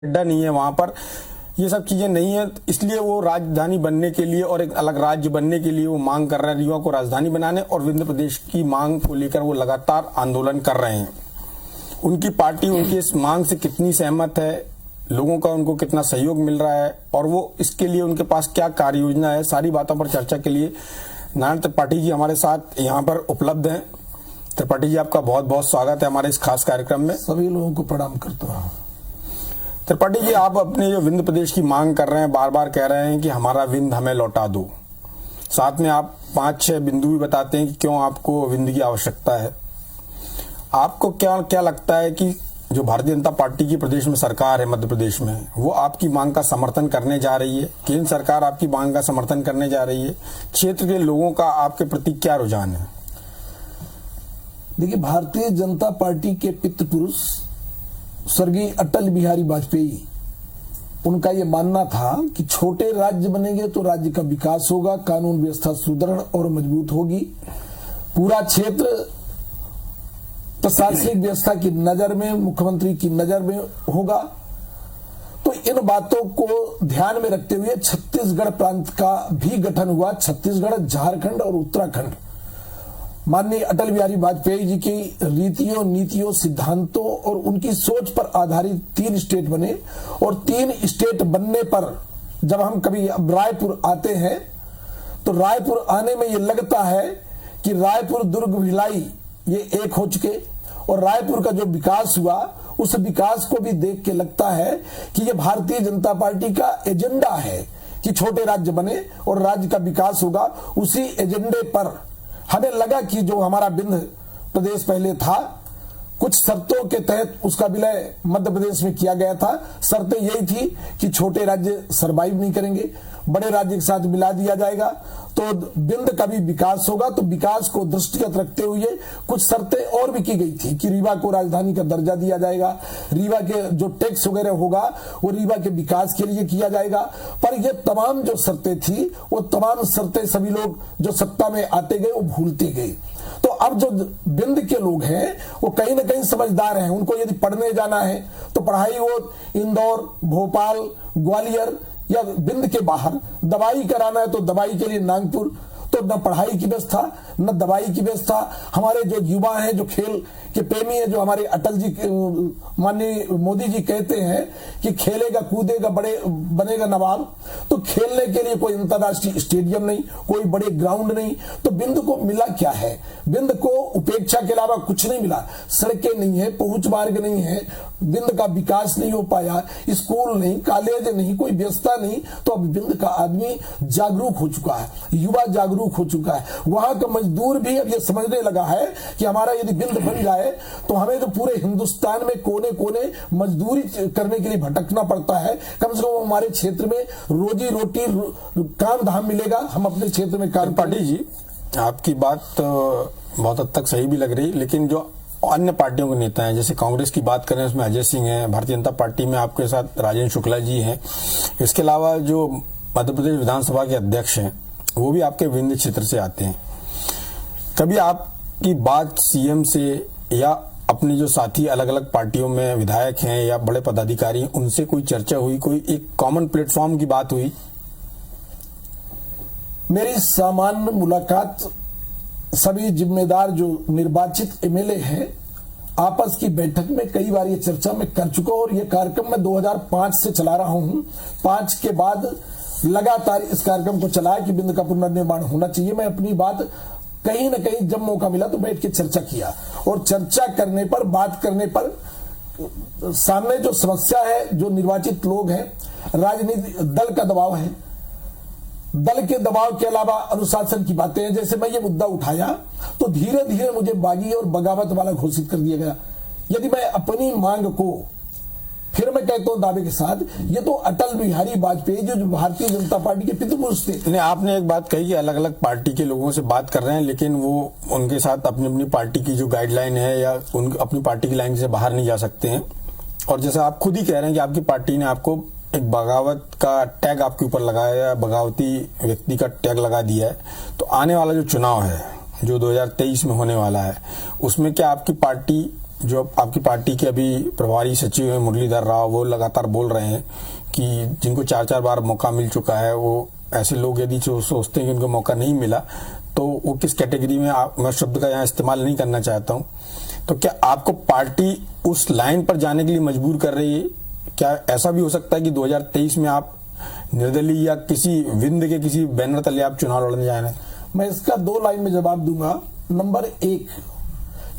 अड्डा नहीं है वहां पर, ये सब चीजें नहीं है, इसलिए वो राजधानी बनने के लिए और एक अलग राज्य बनने के लिए वो मांग कर रहे हैं रीवा को राजधानी बनाने, और विंध्य प्रदेश की मांग को लेकर वो लगातार आंदोलन कर रहे हैं। उनकी पार्टी उनकी इस मांग से कितनी सहमत है, लोगों का उनको कितना सहयोग मिल रहा है और वो इसके लिए उनके पास क्या कार्य योजना है, सारी बातों पर चर्चा के लिए नारायण त्रिपाठी जी हमारे साथ यहाँ पर उपलब्ध हैं। त्रिपाठी जी, आपका बहुत बहुत स्वागत है हमारे इस खास कार्यक्रम में। सभी लोगों को प्रणाम करता हूँ। त्रिपाठी जी, आप अपने जो विंध्य प्रदेश की मांग कर रहे हैं, बार बार कह रहे हैं कि हमारा विंध्य हमें लौटा दो, साथ में आप 5-6 बिंदु भी बताते हैं कि क्यों आपको विंध्य की आवश्यकता है। आपको क्या लगता है कि जो भारतीय जनता पार्टी की प्रदेश में सरकार है मध्य प्रदेश में, वो आपकी मांग का समर्थन करने जा रही है? केंद्र सरकार आपकी मांग का समर्थन करने जा रही है? क्षेत्र के लोगों का आपके प्रति क्या रुझान है? देखिए, भारतीय जनता पार्टी के पितृ पुरुष स्वर्गीय अटल बिहारी वाजपेयी, उनका यह मानना था कि छोटे राज्य बनेंगे तो राज्य का विकास होगा, कानून व्यवस्था सुदृढ़ और मजबूत होगी, पूरा क्षेत्र प्रशासनिक व्यवस्था की नजर में, मुख्यमंत्री की नजर में होगा। तो इन बातों को ध्यान में रखते हुए छत्तीसगढ़ प्रांत का भी गठन हुआ। छत्तीसगढ़, झारखंड और उत्तराखंड माननीय अटल बिहारी वाजपेयी जी की रीतियों, नीतियों, सिद्धांतों और उनकी सोच पर आधारित 3 स्टेट बने। और 3 स्टेट बनने पर जब हम कभी रायपुर आते हैं तो रायपुर आने में ये लगता है कि रायपुर, दुर्ग, भिलाई ये एक हो चुके, और रायपुर का जो विकास हुआ उस विकास को भी देख के लगता है कि ये भारतीय जनता पार्टी का एजेंडा है कि छोटे राज्य बने और राज्य का विकास होगा। उसी एजेंडे पर हमें लगा कि जो हमारा विंध्य प्रदेश पहले था, कुछ शर्तों के तहत उसका विलय मध्य प्रदेश में किया गया था। शर्तें यही थी कि छोटे राज्य सरवाइव नहीं करेंगे, बड़े राज्य के साथ मिला दिया जाएगा तो विंध्य का भी विकास होगा। तो विकास को दृष्टिगत रखते हुए कुछ शर्तें और भी की गई थी कि रीवा को राजधानी का दर्जा दिया जाएगा, रीवा के जो टैक्स वगैरह होगा वो रीवा के विकास के लिए किया जाएगा। पर ये तमाम जो शर्तें थी वो तमाम शर्तें सभी लोग जो सत्ता में आते गए वो भूलते गए। तो अब जो विंध्य के लोग हैं वो कहीं ना कहीं समझदार हैं। उनको यदि पढ़ने जाना है तो पढ़ाई वो इंदौर, भोपाल, ग्वालियर या विंध्य के बाहर, दवाई कराना है तो दवाई के लिए नागपुर। तो न पढ़ाई की व्यवस्था न दवाई की व्यवस्था। हमारे जो युवा हैं, जो खेल के प्रेमी हैं, जो हमारे अटल जी, माननीय मोदी जी कहते हैं कि खेलेगा कूदेगा बनेगा नवाब, तो खेलने के लिए कोई अंतर्राष्ट्रीय स्टेडियम नहीं, कोई बड़े ग्राउंड नहीं। तो विंध्य को मिला क्या है? विंध्य को उपेक्षा के अलावा कुछ नहीं मिला। सड़कें नहीं है, पहुंच मार्ग नहीं है, विंध्य का विकास नहीं हो पाया, स्कूल नहीं, कॉलेज नहीं, कोई व्यवस्था नहीं। तो अब विंध्य का आदमी जागरूक हो चुका है, युवा जागरूक हो चुका है। वहां का मजदूर भी अब ये समझने लगा है कि हमारा यदि विंध्य बन जाए तो हमें तो पूरे हिंदुस्तान में कोने कोने मजदूरी करने के लिए भटकना पड़ता है, कम से कम हमारे क्षेत्र में रोजी रोटी, काम धाम मिलेगा, हम अपने क्षेत्र में काम। त्रिपाठी जी, आपकी बात बहुत हद तक सही भी लग रही, लेकिन जो अन्य पार्टियों के नेता हैं, जैसे कांग्रेस की बात करें उसमें अजय सिंह हैं, भारतीय जनता पार्टी में आपके साथ राजेंद्र शुक्ला जी हैं, इसके अलावा जो मध्य प्रदेश विधानसभा के अध्यक्ष हैं वो भी आपके विंध्य क्षेत्र से आते हैं। कभी आपकी बात सीएम से या अपने जो साथी अलग अलग पार्टियों में विधायक हैं या बड़े पदाधिकारी हैं उनसे कोई चर्चा हुई, कोई एक कॉमन प्लेटफॉर्म की बात हुई? मेरी सामान्य मुलाकात सभी जिम्मेदार जो निर्वाचित एमएलए हैं आपस की बैठक में कई बार ये चर्चा में कर चुका हूं, और ये कार्यक्रम मैं 2005 से चला रहा हूं। 5 के बाद लगातार इस कार्यक्रम को चलाया कि विंध्य का पुनर्निर्माण होना चाहिए। मैं अपनी बात कहीं ना कहीं जब मौका मिला तो बैठ के चर्चा किया, और चर्चा करने पर, बात करने पर सामने जो समस्या है, जो निर्वाचित लोग हैं, राजनीति दल का दबाव है, दल के दबाव के अलावा अनुशासन की बातें हैं। जैसे मैं ये मुद्दा उठाया तो धीरे धीरे मुझे बागी और बगावत वाला घोषित कर दिया गया। यदि मैं अपनी मांग को फिर मैं कहता हूं दावे के साथ, ये तो अटल बिहारी वाजपेयी जो भारतीय जनता पार्टी के पितृ पुरुष थे। नहीं, आपने एक बात कही कि अलग अलग पार्टी के लोगों से बात कर रहे हैं, लेकिन वो उनके साथ अपनी अपनी पार्टी की जो गाइडलाइन है या अपनी पार्टी की लाइन से बाहर नहीं जा सकते हैं। और जैसा आप खुद ही कह रहे हैं कि आपकी पार्टी ने आपको एक बगावत का टैग आपके ऊपर लगाया, बगावती व्यक्ति का टैग लगा दिया है, तो आने वाला जो चुनाव है जो 2023 में होने वाला है, उसमें क्या आपकी पार्टी जो आपकी पार्टी के अभी प्रभारी सचिव हैं मुरलीधर राव, वो लगातार बोल रहे हैं कि जिनको 4-4 बार मौका मिल चुका है, वो ऐसे लोग यदि जो सोचते हैं कि उनको मौका नहीं मिला तो वो किस कैटेगरी में, मैं शब्द का यहाँ इस्तेमाल नहीं करना चाहता हूँ, तो क्या आपको पार्टी उस लाइन पर जाने के लिए मजबूर कर रही है? क्या ऐसा भी हो सकता है कि 2023 में आप निर्दलीय या किसी विंद के किसी बैनर तले आप चुनाव लड़ने जा रहे हैं? मैं इसका 2 लाइन में जवाब दूंगा। नंबर 1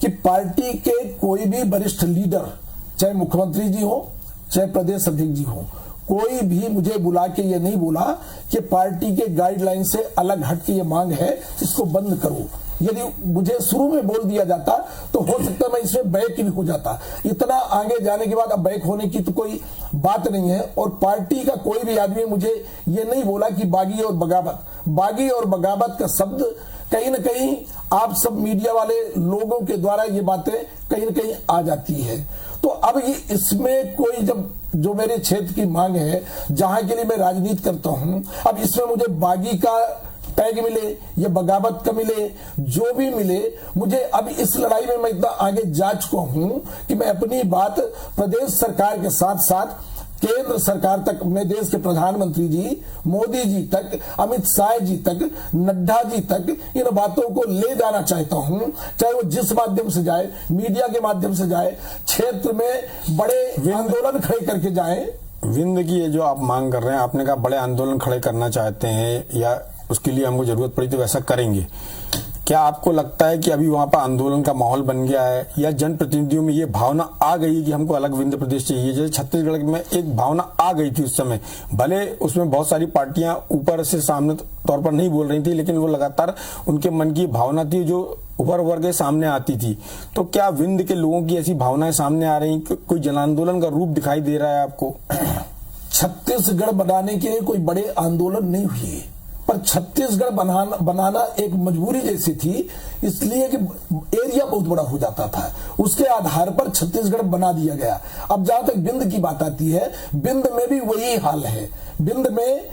कि पार्टी के कोई भी वरिष्ठ लीडर, चाहे मुख्यमंत्री जी हो चाहे प्रदेश अध्यक्ष जी हो, कोई भी मुझे बुला के ये नहीं बोला कि पार्टी के गाइडलाइन से अलग हट के ये मांग है, इसको बंद करो। यदि मुझे शुरू में बोल दिया जाता तो हो सकता है मैं इसमें बैक भी हो जाता। इतना आगे जाने के बाद अब बैक होने की तो कोई बात नहीं है। और पार्टी का कोई भी आदमी मुझे ये नहीं बोला कि बागी और बगावत का शब्द कहीं ना कहीं आप सब मीडिया वाले लोगों के द्वारा ये बातें कहीं ना कहीं आ जाती है। तो अब ये इसमें कोई, जब जो मेरे क्षेत्र की मांग है, जहां के लिए मैं राजनीति करता हूं, अब इसमें मुझे बागी का टैग मिले या बगावत का मिले, जो भी मिले, मुझे अब इस लड़ाई में मैं इतना आगे जा चुका हूं कि मैं अपनी बात प्रदेश सरकार के साथ साथ केंद्र सरकार तक, मैं देश के प्रधानमंत्री जी, मोदी जी तक, अमित शाह जी तक, नड्डा जी तक इन बातों को ले जाना चाहता हूं। चाहे वो जिस माध्यम से जाए, मीडिया के माध्यम से जाए, क्षेत्र में बड़े आंदोलन खड़े करके जाए। विंद की ये जो आप मांग कर रहे हैं, आपने कहा बड़े आंदोलन खड़े करना चाहते हैं या उसके लिए हमको जरूरत पड़ी तो वैसा करेंगे, क्या आपको लगता है कि अभी वहां पर आंदोलन का माहौल बन गया है या जनप्रतिनिधियों में ये भावना आ गई कि हमको अलग विंध्य प्रदेश चाहिए? जैसे छत्तीसगढ़ में एक भावना आ गई थी उस समय, भले उसमें बहुत सारी पार्टियां ऊपर से सामने तौर पर नहीं बोल रही थी, लेकिन वो लगातार उनके मन की भावना थी जो उभर के सामने आती थी। तो क्या विंध्य के लोगों की ऐसी भावनाएं सामने आ रही, कोई जन आंदोलन का रूप दिखाई दे रहा है आपको? छत्तीसगढ़ बनाने के लिए कोई बड़े आंदोलन नहीं हुए, पर छत्तीसगढ़ बनाना एक मजबूरी जैसी थी, इसलिए कि एरिया बहुत बड़ा हो जाता था, उसके आधार पर छत्तीसगढ़ बना दिया गया। अब जहां तक बिंद की बात आती है, बिंद में भी वही हाल है। बिंद में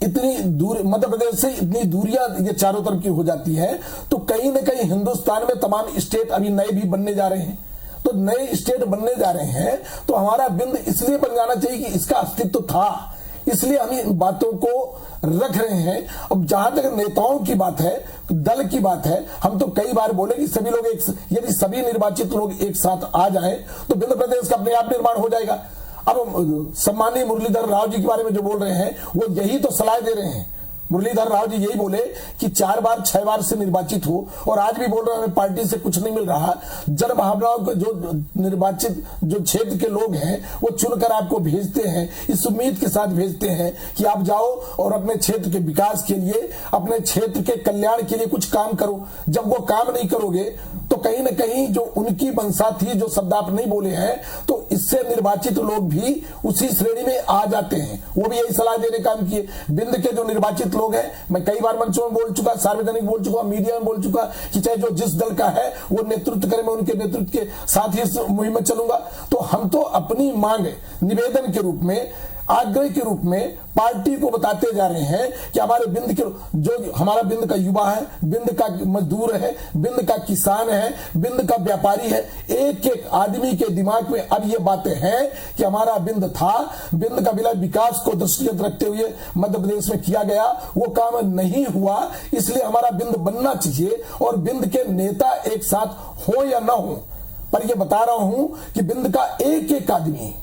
इतनी दूर, मध्य प्रदेश से इतनी दूरियां ये चारों तरफ की हो जाती है, तो कहीं ना कहीं हिंदुस्तान में तमाम स्टेट अभी नए भी बनने जा रहे हैं। तो नए स्टेट बनने जा रहे हैं तो हमारा बिंद इसलिए बन जाना चाहिए कि इसका अस्तित्व था, इसलिए हम इन बातों को रख रहे हैं। अब जहां तक नेताओं की बात है, दल की बात है, हम तो कई बार बोले कि सभी लोग यदि सभी निर्वाचित लोग एक साथ आ जाएं तो बिंद प्रदेश का अपने आप निर्माण हो जाएगा। अब सम्माननीय मुरलीधर राव जी के बारे में जो बोल रहे हैं, वो यही तो सलाह दे रहे हैं। मुरलीधर राव जी यही बोले कि 4 बार 6 बार से निर्वाचित हो, और आज भी बोल रहे हैं पार्टी से कुछ नहीं मिल रहा। जन भावनाओं को जो निर्वाचित जो क्षेत्र के लोग हैं वो चुनकर आपको भेजते हैं, इस उम्मीद के साथ भेजते हैं कि आप जाओ और अपने क्षेत्र के विकास के लिए, अपने क्षेत्र के कल्याण के लिए कुछ काम करो। जब वो काम नहीं करोगे तो कहीं ना कहीं जो उनकी मंशा थी, जो शब्द आप नहीं बोले हैं, तो इससे निर्वाचित लोग भी उसी श्रेणी में आ जाते हैं। वो भी यही सलाह देने काम किए। बिंद के जो निर्वाचित लोग हैं, मैं कई बार मंचों में बोल चुका, सार्वजनिक बोल चुका, मीडिया में बोल चुका कि चाहे जो जिस दल का है वो नेतृत्व करे, मैं उनके नेतृत्व के साथ ही इस मुहिम में चलूंगा। तो हम तो अपनी मांग निवेदन के रूप में, आग्रह के रूप में पार्टी को बताते जा रहे हैं कि हमारे बिंद के जो हमारा बिंद का युवा है, बिंद का मजदूर है, बिंद का किसान है, बिंद का व्यापारी है, एक एक आदमी के दिमाग में अब ये बातें हैं कि हमारा बिंद था, बिंद का विलय विकास को दृष्टिगत रखते हुए मध्य प्रदेश में किया गया, वो काम नहीं हुआ, इसलिए हमारा बिंद बनना चाहिए। और बिंद के नेता एक साथ हो या ना हो, पर ये बता रहा हूं कि बिंद का एक एक आदमी,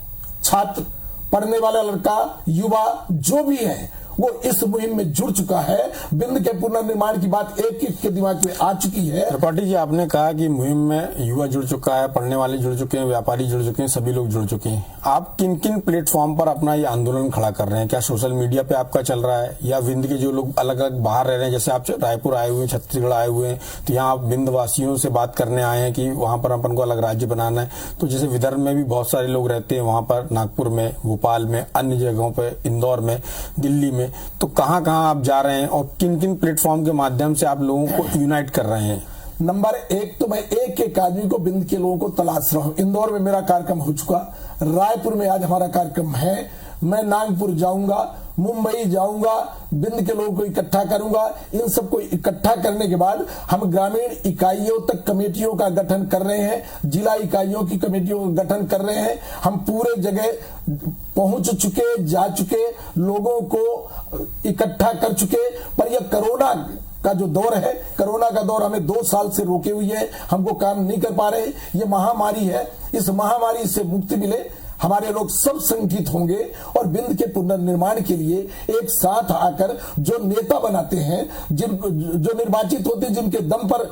छात्र, पढ़ने वाला लड़का, युवा, जो भी है, वो इस मुहिम में जुड़ चुका है। बिंद के पुनर्निर्माण की बात एक एक के दिमाग में आ चुकी है। त्रिपाठी जी, आपने कहा कि मुहिम में युवा जुड़ चुका है, पढ़ने वाले जुड़ चुके हैं, व्यापारी जुड़ चुके हैं, सभी लोग जुड़ चुके हैं। आप किन किन प्लेटफॉर्म पर अपना ये आंदोलन खड़ा कर रहे हैं? क्या सोशल मीडिया पे आपका चल रहा है, या विंध्य के जो लोग अलग अलग बाहर रह रहे हैं, जैसे आप रायपुर आए हुए हैं, छत्तीसगढ़ आए हुए हैं, तो यहाँ आप विंध्य वासियों से बात करने आए हैं कि वहां पर अपन को अलग राज्य बनाना है? तो जैसे विदर्भ में भी बहुत सारे लोग रहते हैं, वहां पर नागपुर में, भोपाल में, अन्य जगहों पर, इंदौर में, दिल्ली में, तो कहां कहां आप जा रहे हैं और किन किन प्लेटफॉर्म के माध्यम से आप लोगों को यूनाइट कर रहे हैं? नंबर 1 तो मैं एक एक आदमी को, बिंद के लोगों को तलाश रहा हूं। इंदौर में मेरा कार्यक्रम हो चुका, रायपुर में आज हमारा कार्यक्रम है, मैं नागपुर जाऊंगा, मुंबई जाऊंगा, बिंद के लोगों को इकट्ठा करूंगा। इन सबको इकट्ठा करने के बाद हम ग्रामीण इकाइयों तक कमेटियों का गठन कर रहे हैं, जिला इकाइयों की कमेटियों का गठन कर रहे हैं। हम पूरे जगह पहुंच चुके, जा चुके, लोगों को इकट्ठा कर चुके। पर यह कोरोना का जो दौर है, कोरोना का दौर हमें 2 साल से रोके हुए है, हमको काम नहीं कर पा रहे। ये महामारी है, इस महामारी से मुक्ति मिले, हमारे लोग सब संगठित होंगे और बिंद के पुनर्निर्माण के लिए एक साथ आकर जो नेता बनाते हैं, जो निर्वाचित होते हैं, जिनके दम पर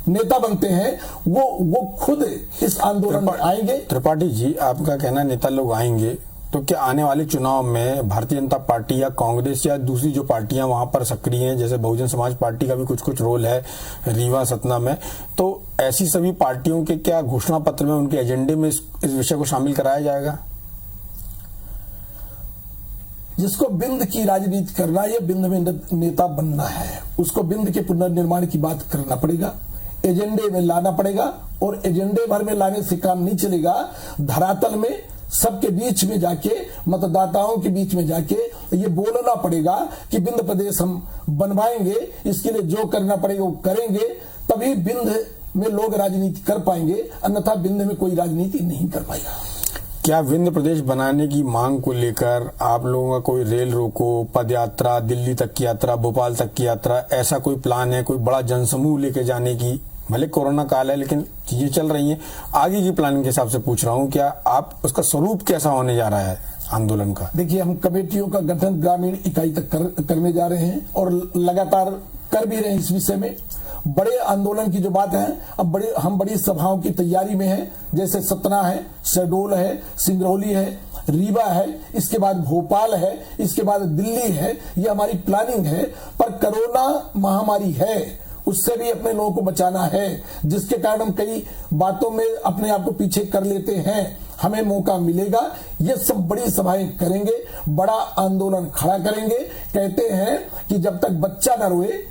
नेता बनते हैं, वो खुद इस आंदोलन में आएंगे। त्रिपाठी जी, आपका कहना नेता लोग आएंगे, तो क्या आने वाले चुनाव में भारतीय जनता पार्टी या कांग्रेस या दूसरी जो पार्टियां वहां पर सक्रिय हैं, जैसे बहुजन समाज पार्टी का भी कुछ रोल है रीवा सतना में, तो ऐसी सभी पार्टियों के क्या घोषणा पत्र में, उनके एजेंडे में इस विषय को शामिल कराया जाएगा? जिसको बिंद की राजनीति करना है, बिंद में नेता बनना है, उसको बिंद के पुनर्निर्माण की बात करना पड़ेगा, एजेंडे में लाना पड़ेगा। और एजेंडे भर में लाने से काम नहीं चलेगा। धरातल में सबके बीच में जाके, मतदाताओं के बीच में जाके ये बोलना पड़ेगा कि बिंद प्रदेश हम बनवाएंगे, इसके लिए जो करना पड़ेगा वो करेंगे, तभी बिंद में लोग राजनीति कर पाएंगे, अन्यथा बिंद में कोई राजनीति नहीं कर पाएगा। क्या विंध्य प्रदेश बनाने की मांग को लेकर आप लोगों का कोई रेल रोको, पद यात्रा, दिल्ली तक की यात्रा, भोपाल तक की यात्रा, ऐसा कोई प्लान है? कोई बड़ा जनसमूह लेके जाने की? भले कोरोना काल है लेकिन चीजें चल रही हैं, आगे की प्लानिंग के हिसाब से पूछ रहा हूं, क्या आप उसका स्वरूप कैसा होने जा रहा है आंदोलन का? देखिए, हम कमेटियों का गठन ग्रामीण इकाई तक करने जा रहे हैं और लगातार कर भी रहे हैं। इस विषय में बड़े आंदोलन की जो बात है, अब हम बड़ी सभाओं की तैयारी में हैं, जैसे सतना है, शहडोल है, सिंगरौली है, रीवा है, इसके बाद भोपाल है, इसके बाद दिल्ली है। ये हमारी प्लानिंग है। पर कोरोना महामारी है, उससे भी अपने लोगों को बचाना है, जिसके कारण हम कई बातों में अपने आप को पीछे कर लेते हैं। हमें मौका मिलेगा, ये सब बड़ी सभाएं करेंगे, बड़ा आंदोलन खड़ा करेंगे। कहते हैं कि जब तक बच्चा न रोए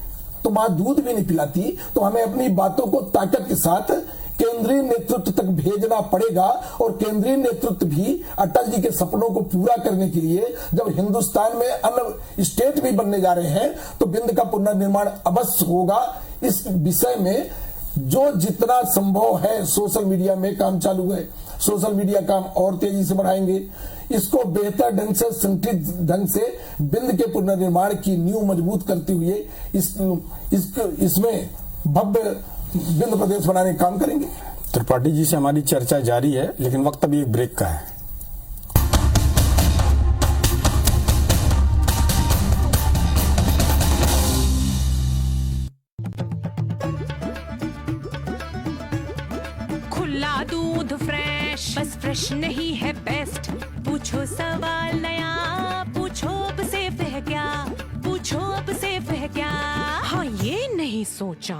तो मां दूध भी नहीं पिलाती, तो हमें अपनी बातों को ताकत के साथ केंद्रीय नेतृत्व तक भेजना पड़ेगा। और केंद्रीय नेतृत्व भी अटल जी के सपनों को पूरा करने के लिए, जब हिंदुस्तान में अन्य स्टेट भी बनने जा रहे हैं, तो बिंद का पुनर्निर्माण अवश्य होगा। इस विषय में जो जितना संभव है, सोशल मीडिया में काम चालू है, सोशल मीडिया काम और तेजी से बढ़ाएंगे। इसको बेहतर ढंग से, संगठित ढंग से बिंद के पुनर्निर्माण की नींव मजबूत करते हुए इसमें भव्य बिंद प्रदेश बनाने का काम करेंगे। त्रिपाठी जी से हमारी चर्चा जारी है, लेकिन वक्त अभी एक ब्रेक का है। खुला दूध फ्रेश, बस फ्रेश नहीं है बेस्ट। पूछो सवाल नया, पूछो अब सेफ है क्या, पूछो अब सेफ है क्या। हाँ, ये नहीं सोचा,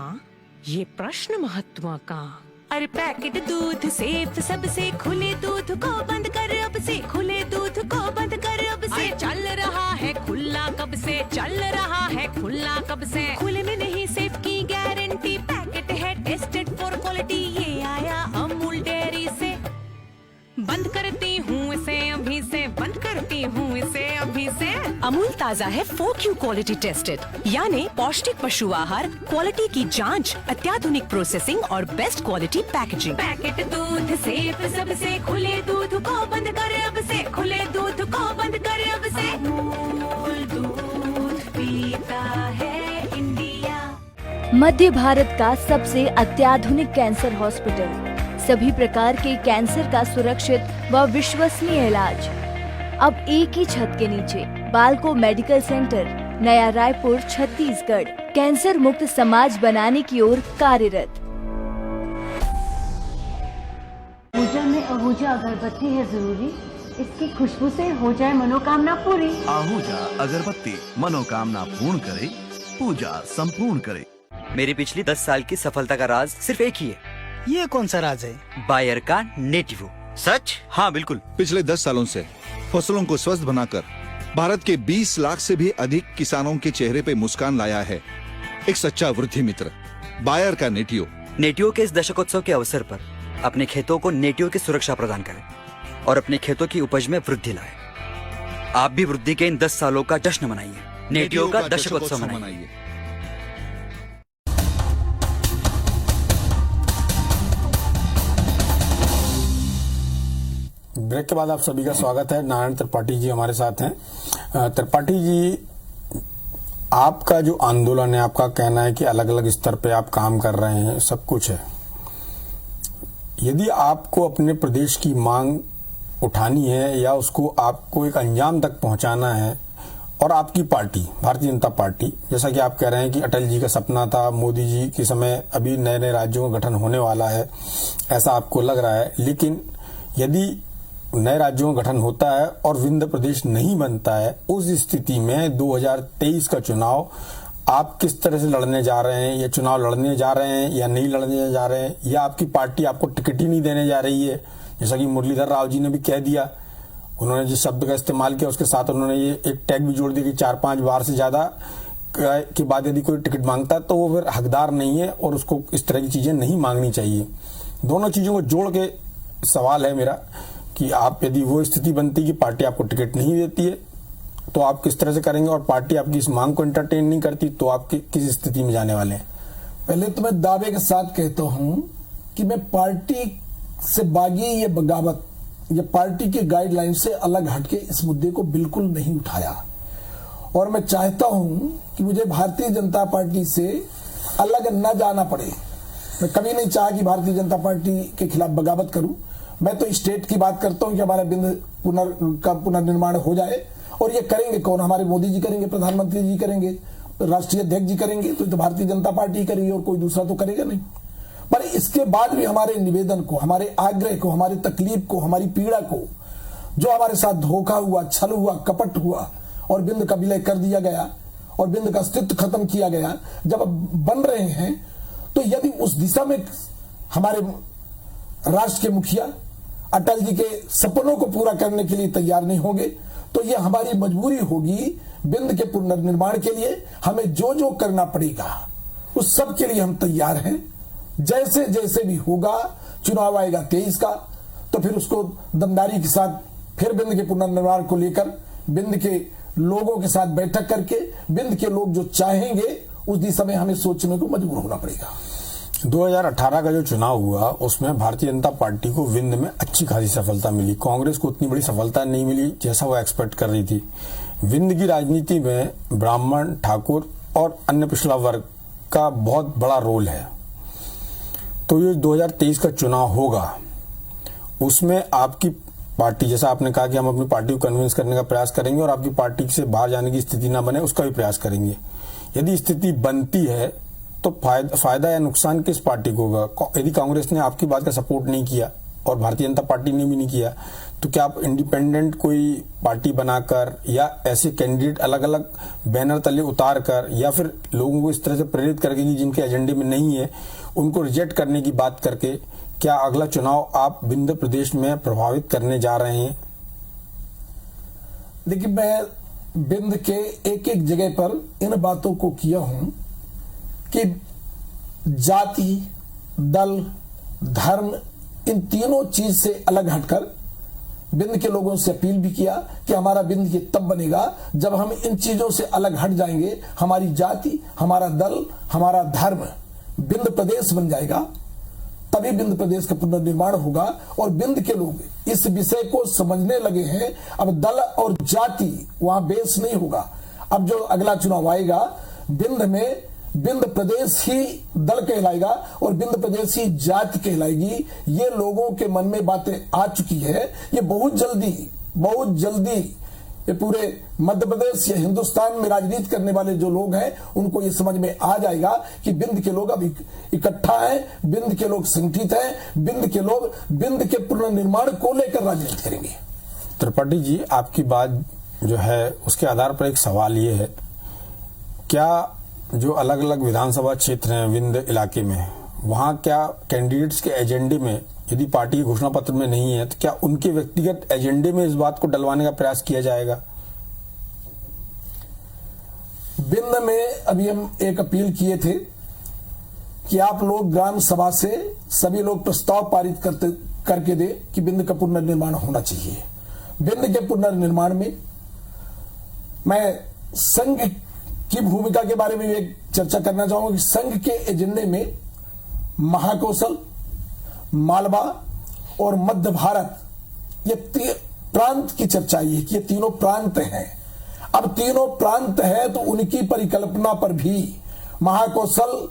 ये प्रश्न महत्व का। अरे पैकेट दूध सेफ सबसे, खुले दूध को बंद कर अब से, खुले दूध को बंद कर अब से। चल रहा है खुला कब से, चल रहा है खुला कब से। खुले में नहीं सेफ की गारंटी, पैकेट है टेस्टेड फॉर क्वालिटी। ये आया अमूल डेयरी से, बंद करती हूँ इसे अभी से, बंद करती हूँ इसे अभी से। अमूल ताजा है 4Q क्वालिटी टेस्टेड, यानी पौष्टिक पशु आहार, क्वालिटी की जांच, अत्याधुनिक प्रोसेसिंग और बेस्ट क्वालिटी पैकेजिंग। पैकेट दूध सेफ सबसे, खुले दूध को बंद कर अब से, खुले दूध को बंद कर अब से। अमूल दूध पीता है इंडिया। मध्य भारत का सबसे अत्याधुनिक कैंसर हॉस्पिटल, सभी प्रकार के कैंसर का सुरक्षित व विश्वसनीय इलाज अब एक ही छत के नीचे। बालको मेडिकल सेंटर, नया रायपुर, छत्तीसगढ़। कैंसर मुक्त समाज बनाने की ओर कार्यरत। पूजा में आहूजा अगरबत्ती है जरूरी, इसकी खुशबू से हो जाए मनोकामना पूरी। आहूजा अगरबत्ती मनोकामना पूर्ण करे, पूजा संपूर्ण करे। मेरी पिछली 10 साल की सफलता का राज सिर्फ एक ही है। ये कौन सा राज है? बायर का नेटिवो। सच? हाँ बिल्कुल। पिछले 10 सालों से फसलों को स्वस्थ बनाकर भारत के 20 लाख से भी अधिक किसानों के चेहरे पे मुस्कान लाया है एक सच्चा वृद्धि मित्र, बायर का नेटियो। नेटियो के इस दशकोत्सव के अवसर पर अपने खेतों को नेटियो की सुरक्षा प्रदान करें और अपने खेतों की उपज में वृद्धि लाएं। आप भी वृद्धि के इन 10 सालों का जश्न मनाइए। नेटियों का दशकोत्सव मनाइए। ब्रेक के बाद आप सभी का स्वागत है। नारायण त्रिपाठी जी हमारे साथ हैं। त्रिपाठी जी, आपका जो आंदोलन है, आपका कहना है कि अलग अलग स्तर पे आप काम कर रहे हैं, सब कुछ है। यदि आपको अपने प्रदेश की मांग उठानी है या उसको आपको एक अंजाम तक पहुंचाना है, और आपकी पार्टी भारतीय जनता पार्टी, जैसा कि आप कह रहे हैं कि अटल जी का सपना था, मोदी जी के समय अभी नए नए राज्यों का गठन होने वाला है, ऐसा आपको लग रहा है, लेकिन यदि नए राज्यों का गठन होता है और विंध्य प्रदेश नहीं बनता है, उस स्थिति में 2023 का चुनाव आप किस तरह से लड़ने जा रहे हैं? या चुनाव लड़ने जा रहे हैं या नहीं लड़ने जा रहे हैं, या आपकी पार्टी आपको टिकट ही नहीं देने जा रही है? जैसा कि मुरलीधर राव जी ने भी कह दिया, उन्होंने जिस शब्द का इस्तेमाल किया उसके साथ उन्होंने ये एक टैग भी जोड़ दिया कि 4-5 बार से ज्यादा के बाद यदि कोई टिकट मांगता है तो वो फिर हकदार नहीं है और उसको इस तरह की चीजें नहीं मांगनी चाहिए। दोनों चीजों को जोड़ के सवाल है मेरा कि आप, यदि वो स्थिति बनती कि पार्टी आपको टिकट नहीं देती है तो आप किस तरह से करेंगे, और पार्टी आपकी इस मांग को एंटरटेन नहीं करती तो आप किस स्थिति में जाने वाले हैं? पहले तो मैं दावे के साथ कहता हूं कि मैं पार्टी से बागी या बगावत या पार्टी के गाइडलाइन से अलग हटके इस मुद्दे को बिल्कुल नहीं उठाया, और मैं चाहता हूं कि मुझे भारतीय जनता पार्टी से अलग न जाना पड़े। मैं कभी नहीं चाहा कि भारतीय जनता पार्टी के खिलाफ बगावत करूं। मैं तो स्टेट की बात करता हूं कि हमारा बिंद पुनर्निर्माण हो जाए, और ये करेंगे कौन? हमारे मोदी जी करेंगे, प्रधानमंत्री जी करेंगे, राष्ट्रीय अध्यक्ष जी करेंगे, तो भारतीय जनता पार्टी करेगी और कोई दूसरा तो करेगा नहीं। पर इसके बाद भी हमारे निवेदन को, हमारे आग्रह को, हमारे तकलीफ को, हमारी पीड़ा को, जो हमारे साथ धोखा हुआ, छल हुआ, कपट हुआ और बिंद का विलय कर दिया गया और बिंद का अस्तित्व खत्म किया गया, जब बन रहे हैं, तो यदि उस दिशा में हमारे राष्ट्र के मुखिया अटल जी के सपनों को पूरा करने के लिए तैयार नहीं होंगे, तो यह हमारी मजबूरी होगी। बिंद के पुनर्निर्माण के लिए हमें जो जो करना पड़ेगा उस सब के लिए हम तैयार हैं। जैसे जैसे भी होगा, चुनाव आएगा 23 का, तो फिर उसको दमदारी के साथ फिर बिंद के पुनर्निर्माण को लेकर बिंद के लोगों के साथ बैठक करके बिंद के लोग जो चाहेंगे उस दिशा में हमें सोचने को मजबूर होना पड़ेगा। 2018 का जो चुनाव हुआ उसमें भारतीय जनता पार्टी को विंध्य में अच्छी खासी सफलता मिली। कांग्रेस को उतनी बड़ी सफलता नहीं मिली जैसा वो एक्सपेक्ट कर रही थी। विंध्य की राजनीति में ब्राह्मण, ठाकुर और अन्य पिछड़ा वर्ग का बहुत बड़ा रोल है। तो ये 2023 का चुनाव होगा, उसमें आपकी पार्टी, जैसा आपने कहा कि हम अपनी पार्टी को कन्विंस करने का प्रयास करेंगे और आपकी पार्टी से बाहर जाने की स्थिति ना बने उसका भी प्रयास करेंगे। यदि स्थिति बनती है तो फायदा या नुकसान किस पार्टी को होगा? यदि कांग्रेस ने आपकी बात का सपोर्ट नहीं किया और भारतीय जनता पार्टी ने भी नहीं किया, तो क्या आप इंडिपेंडेंट कोई पार्टी बनाकर या ऐसे कैंडिडेट अलग अलग बैनर तले उतार कर या फिर लोगों को इस तरह से प्रेरित करके कि जिनके एजेंडे में नहीं है उनको रिजेक्ट करने की बात करके, क्या अगला चुनाव आप विंध्य प्रदेश में प्रभावित करने जा रहे हैं? देखिए, मैं विंध्य के एक एक जगह पर इन बातों को किया हूं कि जाति, दल, धर्म, इन तीनों चीज से अलग हटकर विंध्य के लोगों से अपील भी किया कि हमारा विंध्य तब बनेगा जब हम इन चीजों से अलग हट जाएंगे। हमारी जाति, हमारा दल, हमारा धर्म विंध्य प्रदेश बन जाएगा, तभी विंध्य प्रदेश का पुनर्निर्माण होगा। और विंध्य के लोग इस विषय को समझने लगे हैं। अब दल और जाति वहां बेस नहीं होगा। अब जो अगला चुनाव आएगा, विंध्य में विंध्य प्रदेश ही दल कहलाएगा और विंध्य प्रदेश ही जाति कहलाएगी। ये लोगों के मन में बातें आ चुकी है। ये बहुत जल्दी ये पूरे मध्य प्रदेश या हिंदुस्तान में राजनीति करने वाले जो लोग हैं उनको ये समझ में आ जाएगा कि विंध्य के लोग अब इकट्ठा हैं, विंध्य के लोग संगठित हैं, विंध्य के लोग विंध्य के पुनर्निर्माण को लेकर राजनीति करेंगे। त्रिपाठी जी, आपकी बात जो है उसके आधार पर एक सवाल ये है, क्या जो अलग अलग विधानसभा क्षेत्र हैं विंध्य इलाके में, वहां क्या कैंडिडेट्स के एजेंडे में, यदि पार्टी के घोषणा पत्र में नहीं है, तो क्या उनके व्यक्तिगत एजेंडे में इस बात को डलवाने का प्रयास किया जाएगा? विंध्य में अभी हम एक अपील किए थे कि आप लोग ग्राम सभा से सभी लोग प्रस्ताव पारित करके दे कि विंध्य का पुनर्निर्माण होना चाहिए। विंध्य के पुनर्निर्माण में मैं संघ की भूमिका के बारे में भी एक चर्चा करना चाहूंगा कि संघ के एजेंडे में महाकौशल, मालवा और मध्य भारत, ये प्रांत की चर्चा है कि ये तीनों प्रांत हैं। अब तीनों प्रांत है तो उनकी परिकल्पना पर भी महाकौशल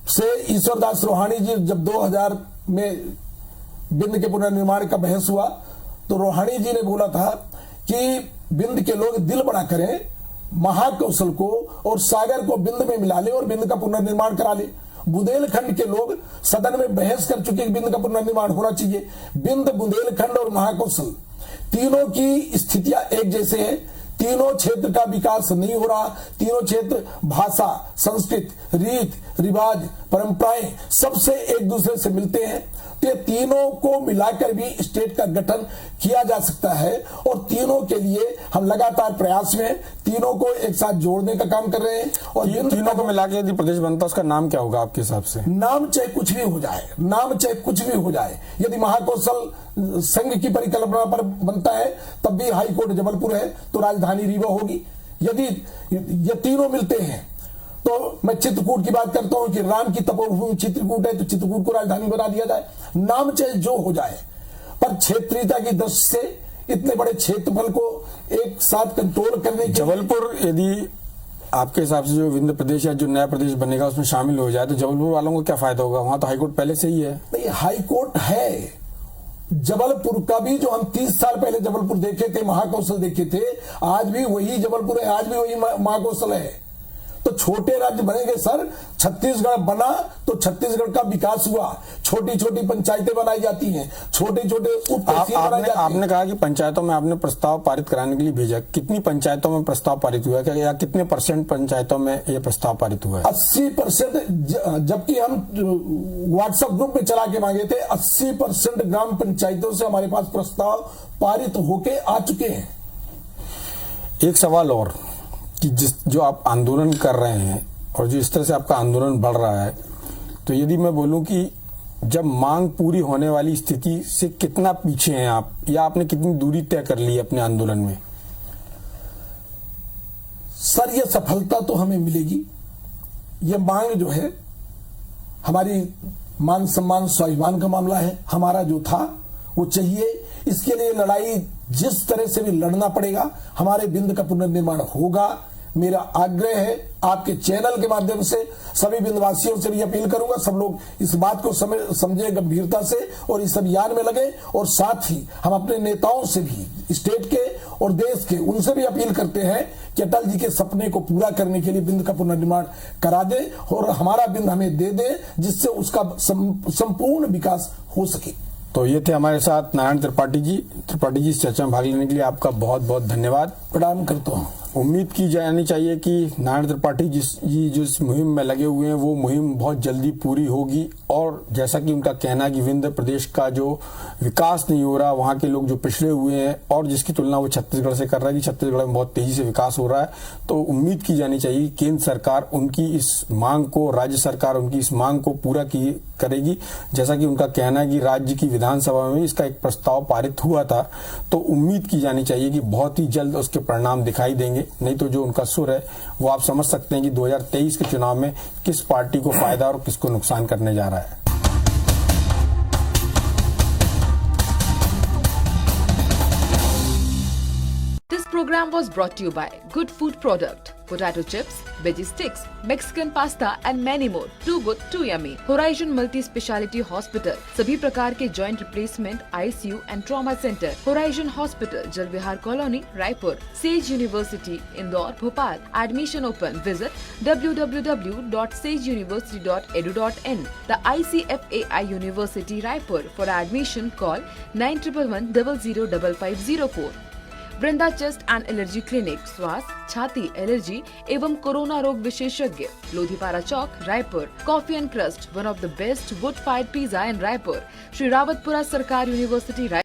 से ईश्वरदास रोहानी जी जब 2000 में बिंद के पुनर्निर्माण का बहस हुआ तो रोहानी जी ने बोला था कि बिंद के लोग दिल बड़ा करें, महाकौशल को और सागर को बिंद में मिला ले और बिंद का पुनर्निर्माण करा ले। बुंदेलखंड के लोग सदन में बहस कर चुके कि बिंद का पुनर्निर्माण होना चाहिए। बिंद, बुंदेलखंड और महाकौशल तीनों की स्थितियां एक जैसे हैं। तीनों क्षेत्र का विकास नहीं हो रहा। तीनों क्षेत्र भाषा, संस्कृत, रीत रिवाज, परंपराएं सबसे एक दूसरे से मिलते हैं। तो ये तीनों को मिलाकर भी स्टेट का गठन किया जा सकता है और तीनों के लिए हम लगातार प्रयास में तीनों को एक साथ जोड़ने का काम कर रहे हैं। और ये तीनों को मिला के यदि प्रदेश बनता उसका नाम क्या होगा आपके हिसाब से? नाम चाहे कुछ भी हो जाए, नाम चाहे कुछ भी हो जाए। यदि महाकौशल संघ की परिकल्पना पर बनता है तब भी हाई कोर्ट जबलपुर है तो राजधानी रीवा होगी। यदि ये तीनों मिलते हैं तो मैं चित्रकूट की बात करता हूं कि राम की तपोभूमि चित्रकूट है तो चित्रकूट को राजधानी बना दिया जाए। नाम चाहे जो हो जाए, पर क्षेत्रीयता की दृष्टि से इतने बड़े क्षेत्रफल को एक साथ कंट्रोल करने के जबलपुर यदि आपके हिसाब से जो विंध्य प्रदेश या जो नया प्रदेश बनेगा उसमें शामिल हो जाए तो जबलपुर वालों को क्या फायदा होगा? वहां तो हाईकोर्ट पहले से ही है। नहीं, हाईकोर्ट है। जबलपुर का भी जो हम 30 साल पहले जबलपुर देखे थे, महाकौशल देखे थे, आज भी वही जबलपुर है, आज भी वही महाकौशल है। तो छोटे राज्य बनेंगे सर। छत्तीसगढ़ बना तो छत्तीसगढ़ का विकास हुआ। छोटी छोटी पंचायतें बनाई जाती हैं, छोटे छोटे उप तहसील बनाई जाती हैं। आपने कहा कि पंचायतों में आपने प्रस्ताव पारित कराने के लिए भेजा। कितनी पंचायतों में प्रस्ताव पारित हुआ है या कितने % पंचायतों में ये प्रस्ताव पारित हुआ है? 80%। जबकि हम व्हाट्सएप ग्रुप में चला के मांगे थे, 80% ग्राम पंचायतों से हमारे पास प्रस्ताव पारित होके आ चुके हैं। एक सवाल और कि जो आप आंदोलन कर रहे हैं और जो इस तरह से आपका आंदोलन बढ़ रहा है, तो यदि मैं बोलूं कि जब मांग पूरी होने वाली स्थिति से कितना पीछे हैं आप, या आपने कितनी दूरी तय कर ली है अपने आंदोलन में? सर, ये सफलता तो हमें मिलेगी। ये मांग जो है हमारी मान सम्मान स्वाभिमान का मामला है। हमारा जो था वो चाहिए। इसके लिए लड़ाई जिस तरह से भी लड़ना पड़ेगा, हमारे बिंद का पुनर्निर्माण होगा। मेरा आग्रह है आपके चैनल के माध्यम से सभी बिंदवासियों से भी अपील करूंगा, सब लोग इस बात को समझे गंभीरता से और इस अभियान में लगे। और साथ ही हम अपने नेताओं से भी, स्टेट के और देश के, उनसे भी अपील करते हैं कि अटल जी के सपने को पूरा करने के लिए बिंद का पुनर्निर्माण करा दे और हमारा बिंद हमें दे दे, जिससे उसका संपूर्ण विकास हो सके। तो ये थे हमारे साथ नारायण त्रिपाठी जी। त्रिपाठी जी, इस चर्चा में भाग लेने के लिए आपका बहुत बहुत धन्यवाद। प्रणाम करता हूँ। उम्मीद की जानी चाहिए कि नारायण त्रिपाठी जिस मुहिम में लगे हुए हैं वो मुहिम बहुत जल्दी पूरी होगी। और जैसा कि उनका कहना है कि विंध्य प्रदेश का जो विकास नहीं हो रहा, वहां के लोग जो पिछड़े हुए हैं और जिसकी तुलना वो छत्तीसगढ़ से कर रहा है कि छत्तीसगढ़ में बहुत तेजी से विकास हो रहा है, तो उम्मीद की जानी चाहिए कि केंद्र सरकार उनकी इस मांग को, राज्य सरकार उनकी इस मांग को पूरा करेगी। जैसा कि उनका कहना है कि राज्य की विधानसभा में इसका एक प्रस्ताव पारित हुआ था, तो उम्मीद की जानी चाहिए कि बहुत ही जल्द उसके परिणाम दिखाई देंगे। नहीं तो जो उनका सुर है वो आप समझ सकते हैं कि 2023 के चुनाव में किस पार्टी को फायदा और किसको नुकसान करने जा रहा है। This program was brought to you by Good Food Product, potato chips, veggie sticks, Mexican pasta and many more. Too good, too yummy. Horizon Multi Speciality Hospital, सभी प्रकार के joint replacement, ICU and trauma centre. Horizon Hospital, Jal Vihar colony, Raipur. Sage university, Indore, Bhopal. Admission open. Visit www.sageuniversity.edu.in. The ICFAI University, Raipur. For admission, call 9111005504. Vrinda chest and allergy clinic, श्वास, छाती, allergy एवं corona रोग विशेषज्ञ, Lodhipara Chowk, Raipur. Coffee and crust, one of the best wood fired pizza in Raipur. Shri Rawatpura Sarkar university,